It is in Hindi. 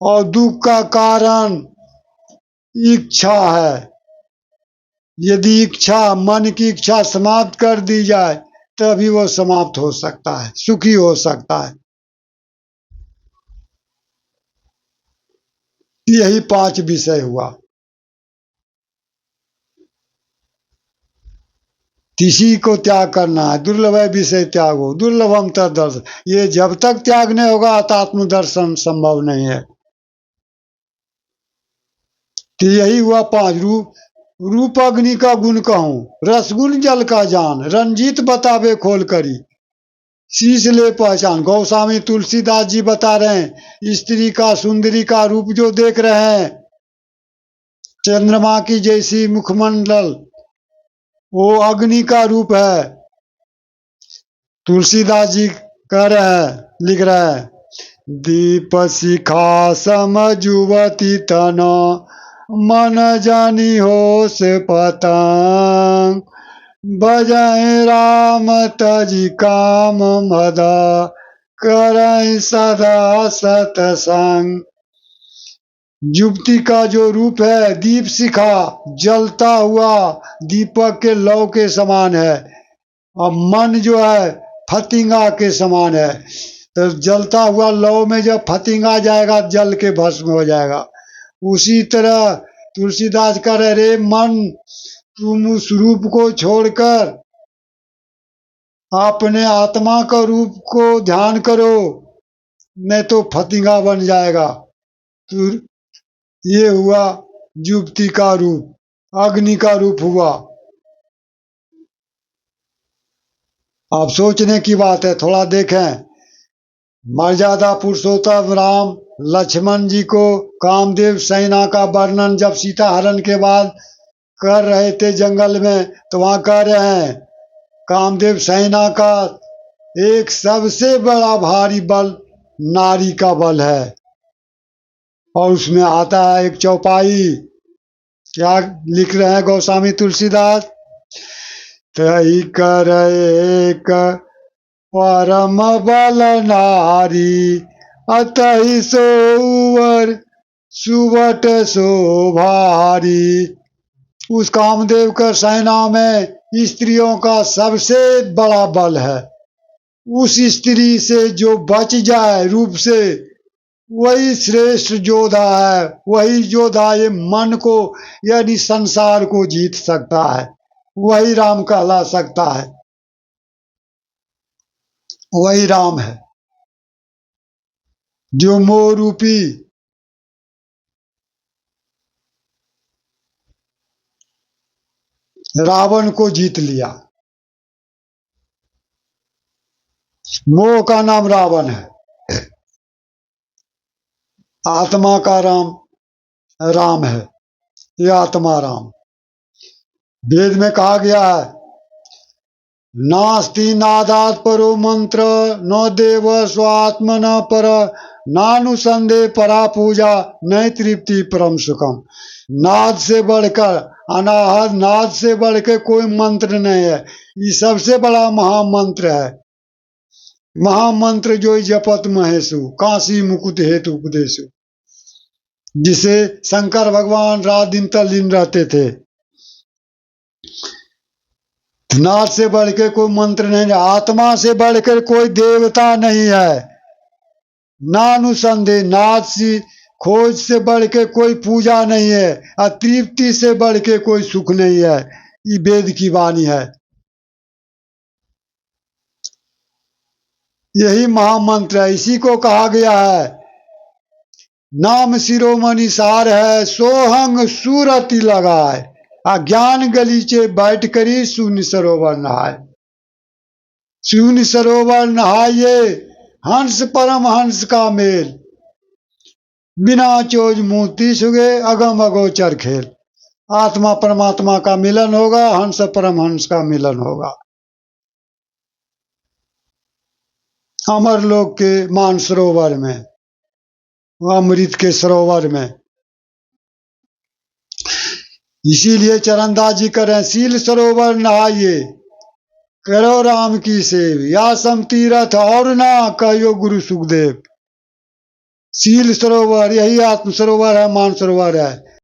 और दुख का कारण इच्छा है। यदि इच्छा, मन की इच्छा समाप्त कर दी जाए तभी वो समाप्त हो सकता है, सुखी हो सकता है। यही 5 विषय हुआ। किसी को त्याग करना है, दुर्लभ विषय त्याग हो, दुर्लभम तद दर्शन। ये जब तक त्याग नहीं होगा तो आत्मदर्शन संभव नहीं है। तो यही हुआ 5 रूप। रूप अग्नि का गुण कहूं, रसगुण जल का जान, रंजीत बतावे खोल करी, शीश ले पहचान। गोस्वामी तुलसीदास जी बता रहे हैं, स्त्री का, सुंदरी का रूप जो देख रहे हैं, चंद्रमा की जैसी मुखमंडल, वो अग्नि का रूप है। तुलसीदास जी कह रहे हैं, लिख रहे हैं, दीप शिखा सम जुवती तन, मन जानी हो से पतंग, बजाए राम तजी काम मद, करई सदा सतसंग। युवती का जो रूप है, दीप शिखा, जलता हुआ दीपक के लौ के समान है, और मन जो है फतिंगा के समान है। तो जलता हुआ लौ में जब फतिंगा जाएगा, जल के भस्म हो जाएगा। उसी तरह तुलसीदास कह रहे, रे मन, तुम उस रूप को छोड़कर अपने आत्मा का रूप को ध्यान करो, नहीं तो फतिंगा बन जाएगा। तो ये हुआ युवती का रूप, अग्नि का रूप हुआ। अब सोचने की बात है, थोड़ा देखें। मर्यादा पुरुषोत्तम राम लक्ष्मण जी को कामदेव सेना का वर्णन जब सीता हरण के बाद कर रहे थे जंगल में, तो वहां कह रहे हैं, कामदेव सेना का एक सबसे बड़ा भारी बल नारी का बल है। और उसमें आता है एक चौपाई, क्या लिख रहे हैं गोस्वामी तुलसीदास, तई कर एक परम बल नारी, अतहि सोवर सुवट शोभारी। उस कामदेव का सेना में स्त्रियों का सबसे बड़ा बल है। उस स्त्री से जो बच जाए रूप से, वही श्रेष्ठ योद्धा है। वही योद्धा ये मन को यानी संसार को जीत सकता है, वही राम कहला सकता है, वही राम है जो मोह रूपी रावण को जीत लिया। मोह का नाम रावण है, आत्मा का राम राम है। ये आत्मा राम। वेद में कहा गया है, नास्ति नादात परो मंत्र, न देव स्वात्म न पर, नानुसंदेह परा पूजा, नहीं तृप्ति परम सुखम। नाद से बढ़कर, अनाहद नाद से बढ़कर कोई मंत्र नहीं है। ये सबसे बड़ा महामंत्र है। महामंत्र जो जपत महेशु, काशी मुकुट हेतु उपदेशु, जिसे शंकर भगवान रात दिन तल्लीन रहते थे। नाद से बढ़कर कोई मंत्र नहीं, आत्मा से बढ़कर कोई देवता नहीं है। नानुसंदेह, नाद से खोज से बढ़ के कोई पूजा नहीं है, और तृप्ति से बढ़ के कोई सुख नहीं है। ये वेद की वाणी है। यही महामंत्र है। इसी को कहा गया है, नाम शिरोमणि सार है, सोहंग सूरति लगाए, अज्ञान गलीचे बैठ करी शून्य सरोवर नहाए। शून्य सरोवर नहाइए, हंस परम हंस का मेल, बिना चोज मूर्ति सुगे, अगम अगोचर खेल। आत्मा परमात्मा का मिलन होगा, हंस परमहंस का मिलन होगा। अमरलोक के मान सरोवर में, अमृत के सरोवर में। इसीलिए चरणदास जी करें, शील सरोवर नहाइए, करो राम की सेव, या सम तीरथ और ना कहो गुरु सुखदेव। शील सरोवर यही आत्म सरोवर है, मान सरोवर है।